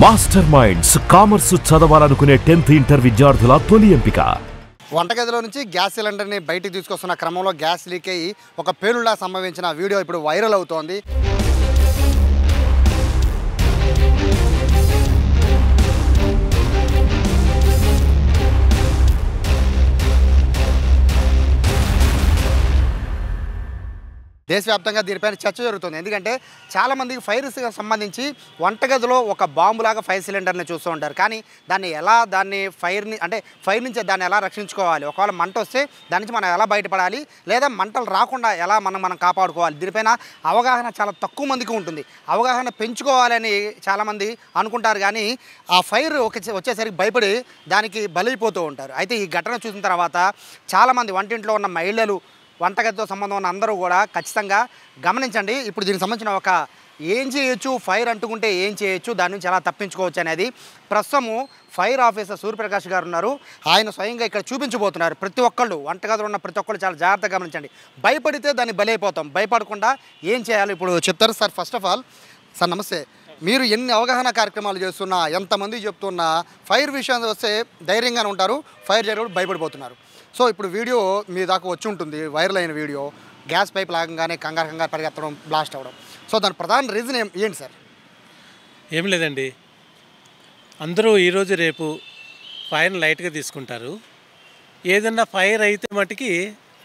Master minds commerce చదవాలనుకునే 10th inter విద్యార్థుల తొలి ఎంపిక. వంటగదిలో నుంచి గ్యాస్ సిలిండర్ని బయటికి తీసుకొస్తున్న క్రమంలో గ్యాస్ లీక్ అయ్యి ఒక పేలుళ్లా సంభవించిన వీడియో ఇప్పుడు వైరల్ అవుతోంది. దేశవ్యాప్తంగా దీనిపైన చర్చ జరుగుతుంది. ఎందుకంటే చాలామందికి ఫైర్స్కి సంబంధించి వంటగదిలో ఒక బాంబులాగా ఫైర్ సిలిండర్ని చూస్తూ ఉంటారు. కానీ ఫైర్ నుంచి దాన్ని ఎలా రక్షించుకోవాలి, ఒకవేళ మంట వస్తే దాని నుంచి మనం ఎలా బయటపడాలి, లేదా మంటలు రాకుండా ఎలా మనం కాపాడుకోవాలి, దీనిపైన అవగాహన చాలా తక్కువ మందికి ఉంటుంది. అవగాహన పెంచుకోవాలని చాలామంది అనుకుంటారు, కానీ ఆ ఫైర్ వచ్చేసరికి భయపడి దానికి బలైపోతూ ఉంటారు. అయితే ఈ ఘటన చూసిన తర్వాత చాలామంది వంటింట్లో ఉన్న మహిళలు, వంటగదితో సంబంధం ఉన్న అందరూ కూడా ఖచ్చితంగా గమనించండి. ఇప్పుడు దీనికి సంబంధించిన ఒక ఏం చేయొచ్చు, ఫైర్ అంటుకుంటే ఏం చేయొచ్చు, దాని నుంచి ఎలా తప్పించుకోవచ్చు అనేది ప్రస్తుతము ఫైర్ ఆఫీసర్ సూర్యప్రకాష్ గారు ఉన్నారు. ఆయన స్వయంగా ఇక్కడ చూపించబోతున్నారు. ప్రతి ఒక్కళ్ళు, వంటగదిలో ఉన్న ప్రతి ఒక్కళ్ళు చాలా జాగ్రత్తగా గమనించండి. భయపడితే దాన్ని బలైపోతాం. భయపడకుండా ఏం చేయాలి ఇప్పుడు చెప్తారు sir. First of all sir నమస్తే. మీరు ఎన్ని అవగాహన కార్యక్రమాలు చేస్తున్నా, ఎంతమంది చెప్తున్నా, ఫైర్ విషయాన్ని వస్తే ధైర్యంగానే ఉంటారు, ఫైర్ జరిగినప్పుడు భయపడిపోతున్నారు. సో ఇప్పుడు వీడియో మీ దాకా వచ్చి ఉంటుంది, వైరల్ అయిన వీడియో. గ్యాస్ పైప్ లాగంగానే కంగారు పరిగెత్తడం, బ్లాస్ట్ అవ్వడం. సో దాని ప్రధాన రీజన్ ఏంటి సార్? ఏం లేదండి, అందరూ ఈరోజు రేపు ఫైర్ని లైట్గా తీసుకుంటారు. ఏదన్నా ఫైర్ అయితే మటుకి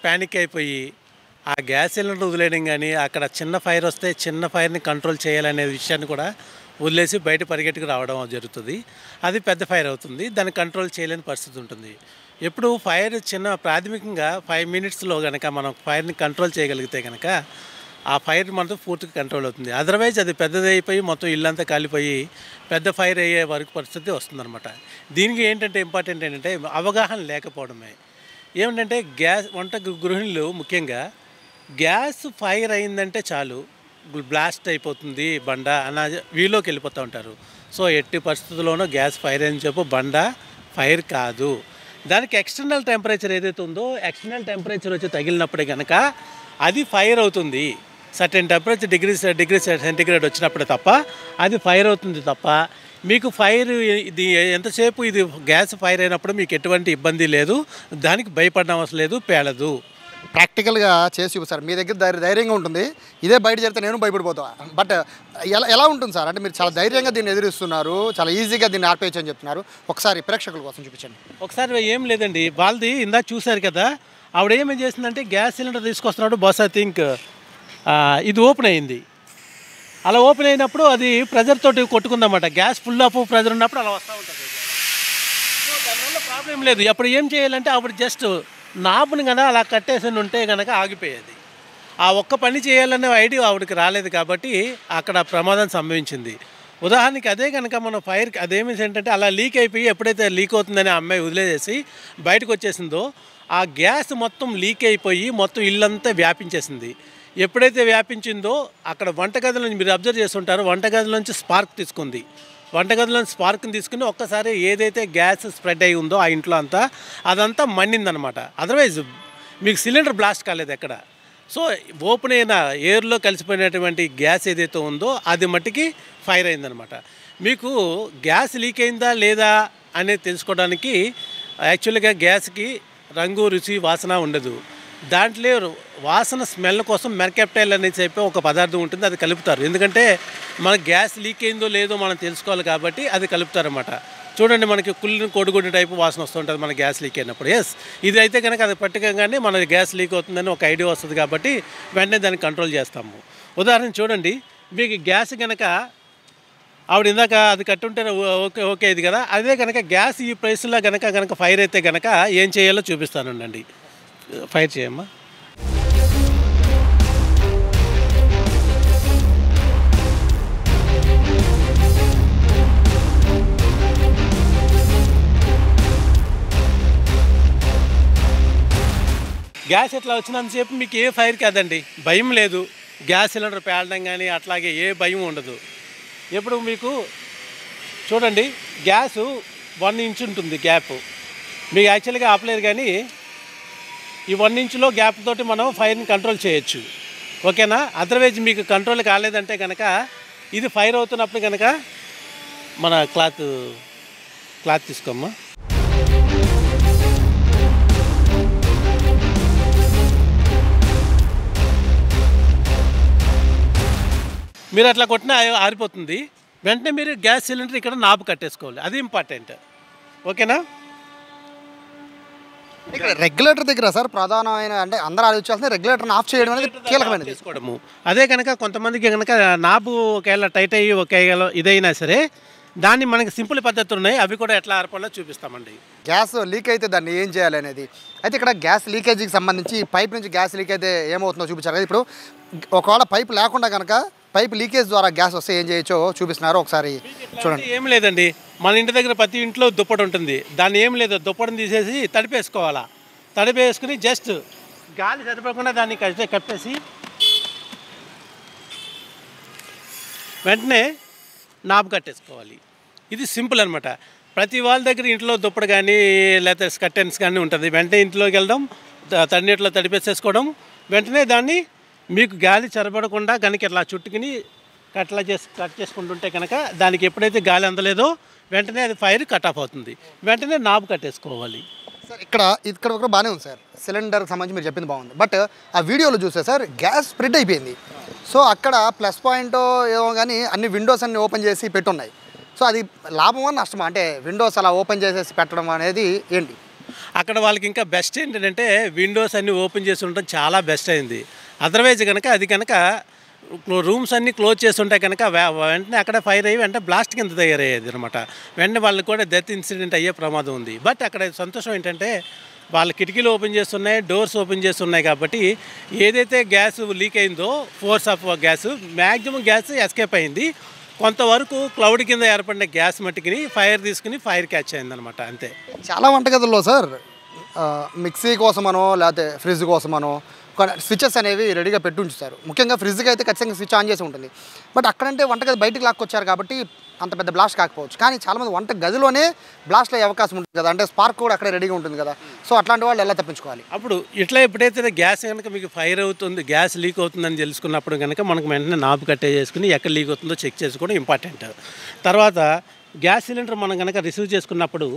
ప్యానిక్ అయిపోయి ఆ గ్యాస్ సిలిండర్ వదిలేయడం, కానీ అక్కడ చిన్న ఫైర్ వస్తే చిన్న ఫైర్ని కంట్రోల్ చేయాలనే విషయాన్ని కూడా వదిలేసి బయట పరిగెట్టుకు రావడం జరుగుతుంది. అది పెద్ద ఫైర్ అవుతుంది, దాన్ని కంట్రోల్ చేయలేని పరిస్థితి ఉంటుంది. ఎప్పుడు ఫైర్ ప్రాథమికంగా 5 minutesలో కనుక మనం ఫైర్ని కంట్రోల్ చేయగలిగితే కనుక ఆ ఫైర్ మనతో పూర్తిగా కంట్రోల్ అవుతుంది. అదర్వైజ్ అది పెద్దదైపోయి మొత్తం ఇల్లంతా కాలిపోయి పెద్ద ఫైర్ అయ్యే వరకు పరిస్థితి వస్తుందన్నమాట. దీనికి ఏంటంటే ఇంపార్టెంట్ ఏంటంటే అవగాహన లేకపోవడమే. ఏమిటంటే వంట గృహిణులు ముఖ్యంగా గ్యాస్ ఫైర్ అయిందంటే చాలు బ్లాస్ట్ అయిపోతుంది బండ అన్న వీలోకి వెళ్ళిపోతూ ఉంటారు. సో ఎట్టి పరిస్థితుల్లోనూ గ్యాస్ ఫైర్ అని చెప్పు బండ ఫైర్ కాదు. దానికి ఎక్స్టర్నల్ టెంపరేచర్ ఏదైతే ఉందో, ఎక్స్టర్నల్ టెంపరేచర్ వచ్చి తగిలినప్పుడే కనుక అది ఫైర్ అవుతుంది. సర్టెన్ టెంపరేచర్ డిగ్రీ సెంటిగ్రేడ్ వచ్చినప్పుడే తప్ప అది ఫైర్ అవుతుంది తప్ప మీకు ఫైర్ ఇది ఎంతసేపు ఇది గ్యాస్ ఫైర్ అయినప్పుడు మీకు ఎటువంటి ఇబ్బంది లేదు, దానికి భయపడడం అవసరం లేదు, పేలదు. ప్రాక్టికల్గా చేసి సార్ మీ దగ్గర ధైర్యంగా ఉంటుంది. ఇదే బయట జరిగితే నేను భయపడిపోతా. బట్ ఎలా ఉంటుంది సార్? అంటే మీరు చాలా ధైర్యంగా దీన్ని ఎదురిస్తున్నారు, చాలా ఈజీగా దీన్ని ఆర్పేయచ్చు అని చెప్తున్నారు. ఒకసారి ప్రేక్షకుల కోసం చూపించండి. ఒకసారి ఏం లేదండి, వాళ్ళది ఇందాక చూశారు కదా, ఆవిడ ఏమేం చేసిందంటే గ్యాస్ సిలిండర్ తీసుకొస్తున్నాడు, బస్ ఐ థింక్ ఇది ఓపెన్ అయింది. అలా ఓపెన్ అయినప్పుడు అది ప్రెజర్ తోటి కొట్టుకుందన్నమాట. గ్యాస్ ఫుల్ ఆఫ్ ప్రెజర్ ఉన్నప్పుడు అలా వస్తూ ఉంటుంది. సో దానివల్ల ప్రాబ్లం లేదు. అప్పుడు ఏం చేయాలంటే ఆవిడ జస్ట్ నాపుని కదా అలా కట్టేసి ఉంటే కనుక ఆగిపోయేది. ఆ ఒక్క పని చేయాలనే ఐడియా ఆవిడకి రాలేదు కాబట్టి అక్కడ ప్రమాదం సంభవించింది. ఉదాహరణకి అదే కనుక మన ఫైర్కి అదేమి ఏంటంటే అలా లీక్ అయిపోయి ఎప్పుడైతే లీక్ అవుతుందని ఆ అమ్మాయి వదిలేసి బయటకు వచ్చేసిందో ఆ గ్యాస్ మొత్తం లీక్ అయిపోయి మొత్తం ఇల్లంతా వ్యాపించేసింది. ఎప్పుడైతే వ్యాపించిందో అక్కడ వంటగదిలో మీరు అబ్జర్వ్ చేస్తుంటారో వంటగదిలోంచి స్పార్క్ తీసుకుంది. వంటగదిలోని స్పార్క్ని తీసుకుని ఒక్కసారి ఏదైతే గ్యాస్ స్ప్రెడ్ అయి ఉందో ఆ ఇంట్లో అంతా అదంతా మండిందనమాట. అదర్వైజ్ మీకు సిలిండర్ బ్లాస్ట్ కాలేదు ఎక్కడ. సో ఓపెన్ అయిన ఎయిర్లో కలిసిపోయినటువంటి గ్యాస్ ఏదైతే ఉందో అది మట్టికి ఫైర్ అయిందనమాట. మీకు గ్యాస్ లీక్ అయిందా లేదా అనేది తెలుసుకోవడానికి యాక్చువల్గా గ్యాస్కి రంగు, రుచి, వాసన ఉండదు. దాంట్లో వాసన స్మెల్ కోసం మెర్కెప్టైల్ అనేది చెప్పి ఒక పదార్థం ఉంటుంది, అది కలుపుతారు. ఎందుకంటే మన గ్యాస్ లీక్ అయిందో లేదో మనం తెలుసుకోవాలి కాబట్టి అది కలుపుతారన్నమాట. చూడండి, మనకి కుళ్ళిన కోడిగుడ్డు టైపు వాసన వస్తుంటుంది మన గ్యాస్ లీక్ అయినప్పుడు. ఇది అయితే కనుక అది పట్టుకోగానే మన గ్యాస్ లీక్ అవుతుందని ఒక ఐడియా వస్తుంది కాబట్టి వెంటనే దాన్ని కంట్రోల్ చేస్తాము. ఉదాహరణ చూడండి, మీకు గ్యాస్ కనుక ఆవిడ ఇందాక అది కట్టుంటే ఓకే ఇది కదా, అదే కనుక గ్యాస్ ఈ ప్రైస్లో కనుక ఫైర్ అయితే కనుక ఏం చేయాలో చూపిస్తానండి. ఫైర్ చేయమ్మా. గ్యాస్ ఎట్లా వచ్చినంతసేపు మీకు ఏ ఫైర్ కాదండి, భయం లేదు. గ్యాస్ సిలిండర్ పేలడం కానీ అట్లాగే ఏ భయం ఉండదు. ఎప్పుడు మీకు చూడండి, గ్యాసు 1 inch ఉంటుంది గ్యాప్. మీకు యాక్చువల్గా ఆపలేదు, కానీ ఈ 1 inchలో గ్యాప్ తోటి మనం ఫైర్ని కంట్రోల్ చేయొచ్చు. ఓకేనా? అదర్వైజ్ మీకు కంట్రోల్ కాలేదంటే కనుక ఇది ఫైర్ అవుతున్నప్పుడు కనుక మన క్లాత్ తీసుకోమ్మా. మీరు అట్లా కొట్టినా ఆరిపోతుంది. వెంటనే మీరు గ్యాస్ సిలిండర్ ఇక్కడ నాబు కట్టేసుకోవాలి, అది ఇంపార్టెంట్. ఓకేనా? ఇక్కడ రెగ్యులేటర్ దగ్గర సార్ ప్రధానమైన అంటే అందరూ ఆలోచించాల్సిన రెగ్యులేటర్ని ఆఫ్ చేయడం అనేది కీలకమైనది. తీసుకోవడము అదే కనుక కొంతమందికి కనుక నాబు ఒకవేళ టైట్ అయ్యి ఒకవేళ ఇదైనా సరే దాన్ని మనకి సింపుల్ పద్ధతులు ఉన్నాయి, అవి కూడా ఎట్లా ఆర్పాలో చూపిస్తామండి. గ్యాస్ లీక్ అయితే దాన్ని ఏం చేయాలి అనేది అయితే ఇక్కడ గ్యాస్ లీకేజీకి సంబంధించి పైప్ నుంచి గ్యాస్ లీక్ అయితే ఏమవుతుందో చూపించారు కదా. ఇప్పుడు ఒకవేళ పైప్ లేకుండా కనుక పైప్ లీకేజ్ ద్వారా గ్యాస్ వస్తే ఏం చేయొచ్చో చూపిస్తున్నారు, ఒకసారి చూడండి. ఏం లేదండి, మన ఇంటి దగ్గర ప్రతి ఇంట్లో దుప్పటి ఉంటుంది, దాన్ని ఏం లేదు దుప్పటిని తీసేసి తడిపేసుకోవాలా. తడిపేసుకుని జస్ట్ గాలి సరిపోకుండా దాన్ని కప్పేసి వెంటనే నాబు కట్టేసుకోవాలి. ఇది సింపుల్ అనమాట. ప్రతి వాళ్ళ దగ్గర ఇంట్లో దుప్పటి కానీ లేకపోతే స్కర్టెన్స్ కానీ ఉంటుంది. వెంటనే ఇంట్లోకి వెళ్దాం, తడినీటిలో తడిపేసేసుకోవడం, వెంటనే దాన్ని మీకు గాలి చరబడకుండా కనుక ఇట్లా చుట్టుకుని కట్ చేసుకుంటుంటే కనుక దానికి ఎప్పుడైతే గాలి అందలేదో వెంటనే అది ఫైర్ కట్ ఆఫ్ అవుతుంది. వెంటనే నాబు కట్టేసుకోవాలి. సార్ ఇక్కడ ఒక బాగానే ఉంది సార్, సిలిండర్కి సంబంధించి మీరు చెప్పింది బాగుంది. బట్ ఆ వీడియోలో చూస్తే సార్ గ్యాస్ స్ప్రెడ్ అయిపోయింది. సో అక్కడ ప్లస్ పాయింట్ ఏమో కానీ అన్ని విండోస్ అన్ని ఓపెన్ చేసి పెట్టున్నాయి. సో అది లాభమా నష్టమా? అంటే విండోస్ అలా ఓపెన్ చేసేసి పెట్టడం అనేది ఏంటి? అక్కడ వాళ్ళకి ఇంకా బెస్ట్ ఏంటంటే విండోస్ అన్నీ ఓపెన్ చేసి ఉండడం చాలా బెస్ట్ అయింది. అదర్వైజ్ కనుక అది కనుక రూమ్స్ అన్నీ క్లోజ్ చేస్తుంటే కనుక వెంటనే అక్కడ ఫైర్ అయ్యి వెంటనే బ్లాస్ట్ కింద తయారయ్యేది అనమాట. వెంటనే వాళ్ళకి కూడా డెత్ ఇన్సిడెంట్ అయ్యే ప్రమాదం ఉంది. బట్ అక్కడ సంతోషం ఏంటంటే వాళ్ళ కిటికీలు ఓపెన్ చేస్తున్నాయి, డోర్స్ ఓపెన్ చేస్తున్నాయి కాబట్టి ఏదైతే గ్యాస్ లీక్ అయిందో force of gas maximum gas escape అయింది. కొంతవరకు క్లౌడ్ కింద ఏర్పడిన గ్యాస్ మట్టుకుని ఫైర్ తీసుకుని ఫైర్ క్యాచ్ అయిందనమాట, అంతే. చాలా వంటగదుల్లో సార్ మిక్సీ కోసమనో లేకపోతే ఫ్రిడ్జ్ కోసమనో స్విచెస్ అనేవి రెడీగా పెట్టి ఉంచుతారు. ముఖ్యంగా ఫ్రిడ్జ్కి అయితే ఖచ్చితంగా స్విచ్ ఆన్ చేసి ఉంటుంది. బట్ అక్కడంటే వంటగది బయటికి లాక్కొచ్చారు కాబట్టి అంత పెద్ద బ్లాస్ట్ కాకపోవచ్చు. కానీ చాలామంది వంట గదిలోనే బ్లాస్ట్ అయ్యే అవకాశం ఉంటుంది కదా, అంటే స్పార్క్ కూడా అక్కడే రెడీగా ఉంటుంది కదా. సో అట్లాంటి వాళ్ళు ఎలా తప్పించుకోవాలి? అప్పుడు ఇట్లా ఎప్పుడైతే గ్యాస్ కనుక మీకు ఫైర్ అవుతుంది, గ్యాస్ లీక్ అవుతుందని తెలుసుకున్నప్పుడు కనుక మనకు వెంటనే నాబు కట్టే చేసుకుని ఎక్కడ లీక్ అవుతుందో చెక్ చేసుకోవడం ఇంపార్టెంట్. తర్వాత గ్యాస్ సిలిండర్ మనం కనుక రిసీవ్ చేసుకున్నప్పుడు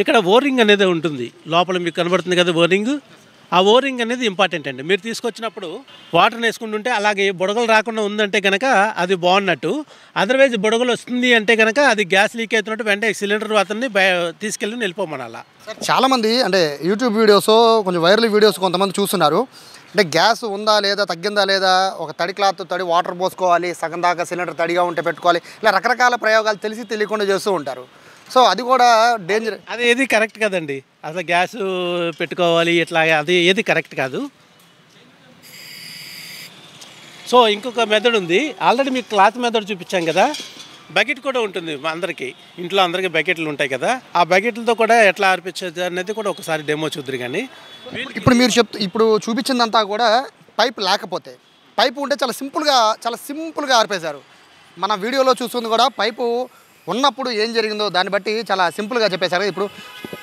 ఇక్కడ ఓరింగ్ అనేది ఉంటుంది, లోపల మీకు కనబడుతుంది కదా ఓరింగ్. ఆ ఓరింగ్ అనేది ఇంపార్టెంట్ అండి. మీరు తీసుకొచ్చినప్పుడు వాటర్ని వేసుకుంటుంటే అలాగే బుడగలు రాకుండా ఉందంటే కనుక అది బాగున్నట్టు. అదర్వైజ్ బుడగలు వస్తుంది అంటే కనుక అది గ్యాస్ లీక్ అవుతున్నట్టు వెంటనే సిలిండర్ అతన్ని తీసుకెళ్ళి వెళ్ళిపోమనాలా. చాలామంది అంటే యూట్యూబ్ వీడియోస్ కొంచెం వైరల్ వీడియోస్ కొంతమంది చూస్తున్నారు. అంటే గ్యాస్ ఉందా లేదా, తగ్గిందా లేదా, ఒక తడి క్లాత్ తడి వాటర్ పోసుకోవాలి, సగం దాకా సిలిండర్ తడిగా ఉంటే పెట్టుకోవాలి, ఇలా రకరకాల ప్రయోగాలు తెలిసి తెలియకుండా చేస్తూ ఉంటారు. సో అది కూడా డేంజర్. అది ఏది కరెక్ట్ కదండి. అసలు గ్యాస్ పెట్టుకోవాలి ఇట్లా, అది ఏది కరెక్ట్ కాదు. సో ఇంకొక మెథడ్ ఉంది, ఆల్రెడీ మీకు క్లాత్ మెథడ్ చూపించాం కదా. బకెట్ కూడా ఉంటుంది అందరికీ, ఇంట్లో అందరికీ బకెట్లు ఉంటాయి కదా. ఆ బకెట్లతో కూడా ఎట్లా ఆర్పించేది అనేది కూడా ఒకసారి డెమో చూద్దరు. కానీ ఇప్పుడు చూపించిందంతా కూడా పైప్ లేకపోతే, పైపు ఉంటే చాలా సింపుల్గా ఆర్పేశారు. మన వీడియోలో చూస్తుంది కూడా పైపు ఉన్నప్పుడు ఏం జరిగిందో దాన్ని బట్టి చాలా సింపుల్గా చెప్పేశారు. ఇప్పుడు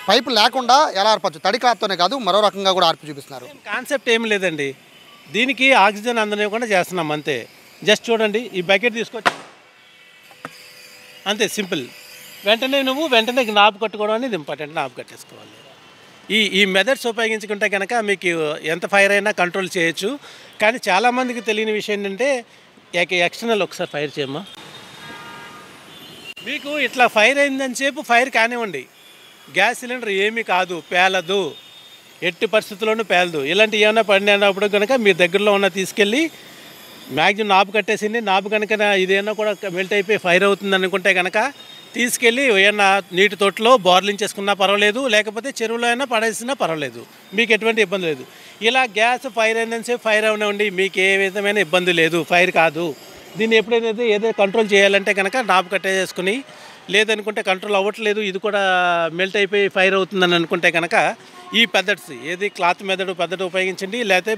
పైపు లేకుండా ఎలా ఆర్పచ్చు, తడి క్లాత్తోనే కాదు మరో రకంగా కూడా ఆర్పి చూపిస్తున్నారు. కాన్సెప్ట్ ఏం లేదండి, దీనికి ఆక్సిజన్ అందనివ్వకుండా చేస్తున్నాం అంతే. జస్ట్ చూడండి, ఈ బకెట్ తీసుకొచ్చి అంతే సింపుల్. వెంటనే నాబు కట్టుకోవడం అనేది ఇంపార్టెంట్, నాబు కట్టేసుకోవాలి. ఈ మెథడ్స్ ఉపయోగించుకుంటే కనుక మీకు ఎంత ఫైర్ అయినా కంట్రోల్ చేయొచ్చు. కానీ చాలామందికి తెలియని విషయం ఏంటంటే ఎక్స్టర్నల్ ఒకసారి ఫైర్ చేయమ్మా. మీకు ఇట్లా ఫైర్ అయిందని సేపు ఫైర్ కానివ్వండి, గ్యాస్ సిలిండర్ ఏమీ కాదు, పేలదు, ఎట్టి పరిస్థితుల్లోనూ పేలదు. ఇలాంటి ఏమైనా పడినప్పుడు కనుక మీ దగ్గరలో ఉన్న తీసుకెళ్ళి మ్యాక్సిమం నాబు కట్టేసింది. నాబు కనుక ఇదేనా కూడా మెల్ట్ అయిపోయి ఫైర్ అవుతుంది అనుకుంటే కనుక తీసుకెళ్ళి ఏమన్నా నీటి తోటలో బోర్లించేసుకున్నా పర్వాలేదు, లేకపోతే చెరువులో అయినా పడేసినా పర్వాలేదు, మీకు ఎటువంటి ఇబ్బంది లేదు. ఇలా గ్యాస్ ఫైర్ అయిందని సేపు ఫైర్ అవనివ్వండి, మీకు ఏ విధమైన ఇబ్బంది లేదు, ఫైర్ కాదు. దీన్ని ఎప్పుడైతే ఏదో కంట్రోల్ చేయాలంటే కనుక నాబు కట్టేసుకుని, లేదనుకుంటే కంట్రోల్ అవ్వట్లేదు, ఇది కూడా మెల్ట్ అయిపోయి ఫైర్ అవుతుందని అనుకుంటే కనుక ఈ మెథడ్స్ ఏది క్లాత్ మెథడ్ ఉపయోగించండి, లేకపోతే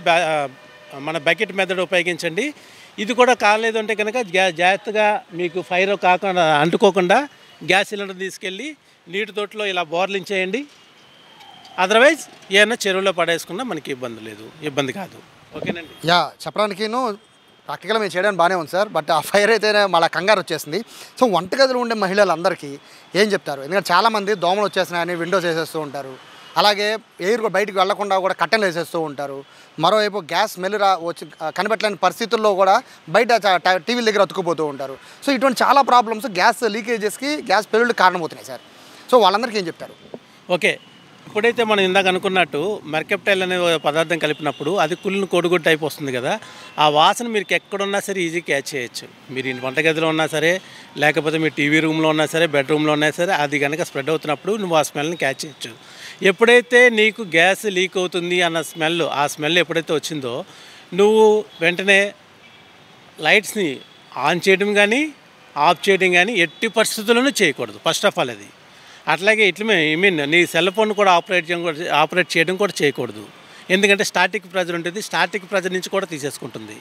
మన బకెట్ మెథడ్ ఉపయోగించండి. ఇది కూడా కాలేదు అంటే కనుక జాగ్రత్తగా మీకు ఫైర్ కాకుండా అంటుకోకుండా గ్యాస్ సిలిండర్ తీసుకెళ్ళి నీటి తోటలో ఇలా బోర్లించేయండి. అదర్వైజ్ ఏమైనా చెరువులో పడేసుకున్నా మనకి ఇబ్బంది కాదు. ఓకేనండి. చెప్పడానికిను ప్రాక్టికల్గా మేము చేయడానికి బాగానే ఉంది సార్. బట్ ఆ ఫైర్ అయితేనే మళ్ళీ కంగారు వచ్చేసింది. సో వంటగదిలో ఉండే మహిళలందరికీ ఏం చెప్తారు? ఎందుకంటే చాలామంది దోమలు వచ్చేస్తున్నాయని విండోస్ వేసేస్తూ ఉంటారు, అలాగే ఎయిర్ కూడా బయటికి వెళ్లకుండా కూడా కట్టెలు వేసేస్తూ ఉంటారు. మరోవైపు గ్యాస్ స్మెల్ వచ్చి కనిపెట్టలేని పరిస్థితుల్లో కూడా బయట టీవీల దగ్గర అతుక్కుపోతూ ఉంటారు. సో ఇటువంటి చాలా ప్రాబ్లమ్స్ గ్యాస్ లీకేజెస్కి, గ్యాస్ పెళ్ళిళ్ళకి కారణమవుతున్నాయి సార్. సో వాళ్ళందరికీ ఏం చెప్తారు? ఓకే, ఇప్పుడైతే మనం ఇందాక అనుకున్నట్టు మెర్కెప్టైల్ అనే పదార్థం కలిపినప్పుడు అది కుళ్ళిన కోడిగుడ్డు టైప్ వస్తుంది కదా, ఆ వాసన మీరు ఎక్కడున్నా సరే ఈజీ క్యాచ్ చేయొచ్చు. మీరు వంటగదిలో ఉన్నా సరే, లేకపోతే మీరు టీవీ రూమ్లో ఉన్నా సరే, బెడ్రూమ్లో ఉన్నా సరే, అది కనుక స్ప్రెడ్ అవుతున్నప్పుడు నువ్వు ఆ స్మెల్ని క్యాచ్ చేయొచ్చు. ఎప్పుడైతే నీకు గ్యాస్ లీక్ అవుతుంది అన్న స్మెల్, ఆ స్మెల్ ఎప్పుడైతే వచ్చిందో నువ్వు వెంటనే లైట్స్ని ఆన్ చేయడం కానీ ఆఫ్ చేయడం కానీ ఎట్టి పరిస్థితుల్లోనూ చేయకూడదు. ఫస్ట్ ఆఫ్ ఆల్ అది. అట్లాగే నీ సెల్ ఫోన్ కూడా ఆపరేట్ చేయడం కూడా చేయకూడదు. ఎందుకంటే స్టాటిక్ ప్రెజర్ ఉంటుంది, స్టాటిక్ ప్రెజర్ నుంచి కూడా తీసేసుకుంటుంది.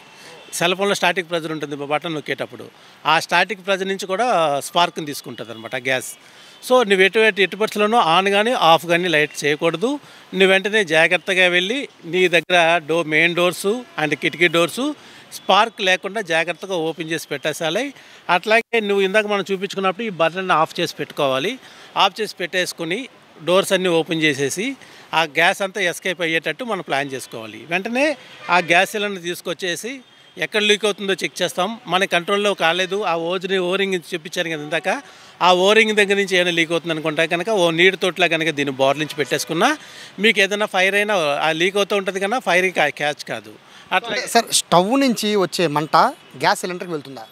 సెల్ ఫోన్లో స్టాటిక్ ప్రెజర్ ఉంటుంది బటన్ నొక్కేటప్పుడు, ఆ స్టాటిక్ ప్రెజర్ నుంచి కూడా స్పార్క్ని తీసుకుంటుంది అనమాట గ్యాస్. సో నువ్వు ఎట్టి పరిస్థితుల్లోనూ ఆన్ కానీ ఆఫ్ కానీ లైట్ చేయకూడదు. నువ్వు వెంటనే జాగ్రత్తగా వెళ్ళి నీ దగ్గర మెయిన్ డోర్సు అండ్ కిటికీ డోర్సు స్పార్క్ లేకుండా జాగ్రత్తగా ఓపెన్ చేసి పెట్టేసాలి. అట్లాగే నువ్వు ఇందాక మనం చూపించుకున్నప్పుడు ఈ బటన్ ఆఫ్ చేసి పెట్టుకోవాలి. ఆఫ్ చేసి పెట్టేసుకుని డోర్స్ అన్నీ ఓపెన్ చేసేసి ఆ గ్యాస్ అంతా ఎస్కేప్ అయ్యేటట్టు మనం ప్లాన్ చేసుకోవాలి. వెంటనే ఆ గ్యాస్ సిలిండర్ తీసుకొచ్చేసి ఎక్కడ లీక్ అవుతుందో చెక్ చేస్తాం. మన కంట్రోల్లో కాలేదు, ఆ ఓరింగ్ చూపించారు కదా ఇందాక, ఆ ఓరింగ్ దగ్గర నుంచి ఏమైనా లీక్ అవుతుంది అనుకుంటా కనుక ఓ నీటి తోటలా కనుక దీన్ని బోర్లించి పెట్టేసుకున్నా మీకు ఏదైనా ఫైర్ అయినా ఆ లీక్ అవుతూ ఉంటుంది కన్నా ఫైర్కి క్యాచ్ కాదు. అట్లా సార్ స్టవ్ నుంచి వచ్చే మంట గ్యాస్ సిలిండర్కి వెళ్తుందా?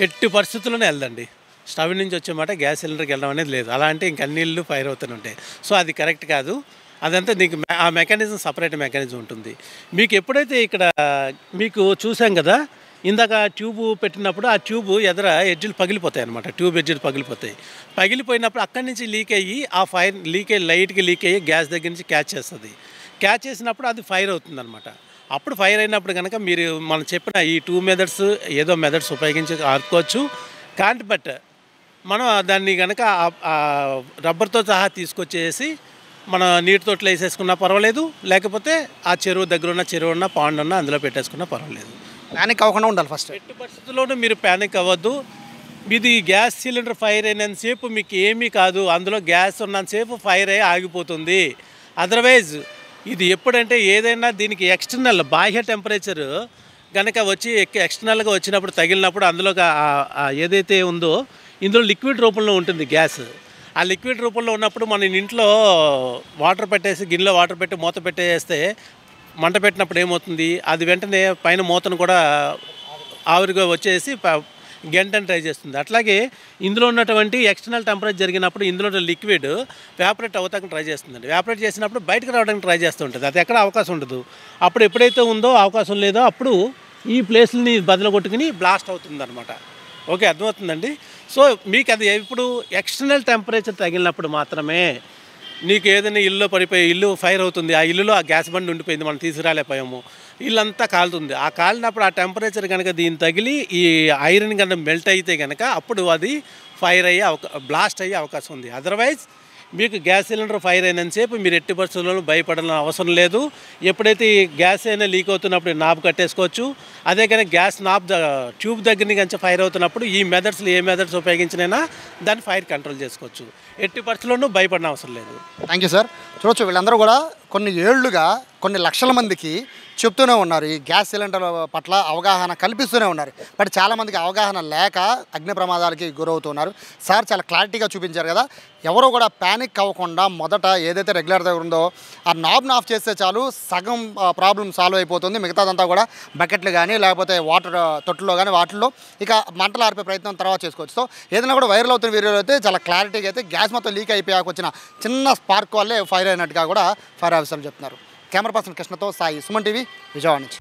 ఎట్టి పరిస్థితుల్లోనే వెళ్దండి. స్టవ్ నుంచి వచ్చే మాట గ్యాస్ సిలిండర్కి వెళ్ళడం అనేది లేదు. అలా అంటే ఇంక అన్నిళ్ళు ఫైర్ అవుతూనే ఉంటాయి. సో అది కరెక్ట్ కాదు. అదంతా నీకు ఆ మెకానిజం సపరేట్ మెకానిజం ఉంటుంది. మీకు ఎప్పుడైతే ఇక్కడ మీకు చూసాం కదా ఇందాక ట్యూబ్ పెట్టినప్పుడు ఆ ట్యూబ్ ఎదర ఎడ్జులు పగిలిపోతాయి అనమాట. ట్యూబ్ ఎడ్జులు పగిలిపోతాయి. పగిలిపోయినప్పుడు అక్కడి నుంచి లీక్ అయ్యి ఆ ఫైర్ లైట్కి లీక్ అయ్యి గ్యాస్ దగ్గర నుంచి క్యాచ్ చేస్తుంది. క్యాచ్ చేసినప్పుడు అది ఫైర్ అవుతుంది అనమాట. అప్పుడు ఫైర్ అయినప్పుడు కనుక మీరు మనం చెప్పిన ఈ 2 మెథడ్స్ ఏదో మెథడ్స్ ఉపయోగించి ఆడుకోవచ్చు. కాంట్ బట్ మనం దాన్ని కనుక రబ్బర్తో సహా తీసుకొచ్చేసి మన నీటి తోటలో వేసేసుకున్నా పర్వాలేదు, లేకపోతే ఆ చెరువు దగ్గర ఉన్న చెరువు ఉన్న పాండ్ ఉన్న అందులో పెట్టేసుకున్నా పర్వాలేదు. ప్యానిక్ అవ్వకుండా ఉండాలి ఫస్ట్. ఎట్టి పరిస్థితుల్లోనూ మీరు ప్యానిక్ అవ్వద్దు. ఇది గ్యాస్ సిలిండర్ ఫైర్ అయినంతసేపు మీకు ఏమీ కాదు, అందులో గ్యాస్ ఉన్నంతసేపు ఫైర్ అయ్యి ఆగిపోతుంది. అదర్వైజ్ ఇది ఎప్పుడంటే ఏదైనా దీనికి ఎక్స్టర్నల్ బాహ్య టెంపరేచర్ కనుక వచ్చి ఎక్స్టర్నల్గా వచ్చినప్పుడు తగిలినప్పుడు అందులో ఏదైతే ఉందో ఇందులో లిక్విడ్ రూపంలో ఉంటుంది గ్యాస్. ఆ లిక్విడ్ రూపంలో ఉన్నప్పుడు మన ఇంట్లో వాటర్ పెట్టేసి గిన్నెలో వాటర్ పెట్టి మూత పెట్టేస్తే మంట పెట్టినప్పుడు ఏమవుతుంది, అది వెంటనే పైన మూతను కూడా ఆవిరిగా వచ్చేసి గంటని ట్రై చేస్తుంది. అట్లాగే ఇందులో ఉన్నటువంటి ఎక్స్టర్నల్ టెంపరేచర్ జరిగినప్పుడు ఇందులో లిక్విడ్ వ్యాపరేట్ అవుతానికి ట్రై చేస్తుందండి. వ్యాపరేట్ చేసినప్పుడు బయటకు రావడానికి ట్రై చేస్తూ ఉంటుంది. అది ఎక్కడ అవకాశం ఉండదు. అప్పుడు ఎప్పుడైతే ఉందో అవకాశం లేదో అప్పుడు ఈ ప్లేస్ని బదులు కొట్టుకుని బ్లాస్ట్ అవుతుంది అనమాట. ఓకే, అర్థమవుతుందండి. సో మీకు అది ఇప్పుడు ఎక్స్టర్నల్ టెంపరేచర్ తగిలినప్పుడు మాత్రమే నీకు ఏదైనా ఇల్లు పడిపోయి ఇల్లు ఫైర్ అవుతుంది, ఆ ఇల్లులో ఆ గ్యాస్ బండి ఉండిపోయింది, మనం తీసుకురాలేకపోయాము, ఇల్లంతా కాలుతుంది. ఆ కాలినప్పుడు ఆ టెంపరేచర్ కనుక దీన్ని తగిలి ఈ ఐరన్ కనుక మెల్ట్ అయితే కనుక అప్పుడు అది ఫైర్ అయ్యే బ్లాస్ట్ అయ్యే అవకాశం ఉంది. అదర్వైజ్ మీకు గ్యాస్ సిలిండర్ ఫైర్ అయినంతసేపు మీరు ఎట్టి పరిస్థితుల్లో భయపడాల్సిన అవసరం లేదు. ఎప్పుడైతే ఈ గ్యాస్ అయినా లీక్ అవుతున్నప్పుడు నాబ్ కట్టేసుకోవచ్చు. అదే కానీ గ్యాస్ నాబ్ ట్యూబ్ దగ్గర నుంచి ఫైర్ అవుతున్నప్పుడు ఈ మెథడ్స్లో ఏ మెథడ్స్ ఉపయోగించినైనా దాన్ని ఫైర్ కంట్రోల్ చేసుకోవచ్చు. ఎట్టి పరిస్థితుల్లోనూ భయపడిన అవసరం లేదు. Thank you sir. చూడొచ్చు వీళ్ళందరూ కూడా కొన్ని ఏళ్లుగా కొన్ని లక్షల మందికి చెప్తూనే ఉన్నారు, ఈ గ్యాస్ సిలిండర్ పట్ల అవగాహన కల్పిస్తూనే ఉన్నారు. బట్ చాలామందికి అవగాహన లేక అగ్ని ప్రమాదాలకి గురవుతున్నారు. సార్ చాలా క్లారిటీగా చూపించారు కదా. ఎవరో కూడా ప్యానిక్ అవ్వకుండా మొదట ఏదైతే రెగ్యులర్ దగ్గర ఉందో ఆ నాబ్ను ఆఫ్ చేస్తే చాలు, సగం ప్రాబ్లం సాల్వ్ అయిపోతుంది. మిగతాదంతా కూడా బకెట్లు కానీ లేకపోతే వాటర్ తొట్టులో కానీ వాటిల్లో ఇక మంటలు ఆర్పే ప్రయత్నం తర్వాత చేసుకోవచ్చు. సో ఏదైనా కూడా వైరల్ అవుతున్న వీడియోలో అయితే చాలా క్లారిటీగా అయితే గ్యాస్ మొత్తం లీక్ అయిపోయాక వచ్చిన చిన్న స్పార్క్ వల్లే ఫైర్ అయినట్టుగా కూడా ఫైర్ ఆఫీసర్లు చెప్తున్నారు. కెమెరా పర్సన్ కృష్ణతో సాయి, సుమన్ టీవీ, విజయవాడ నుంచి.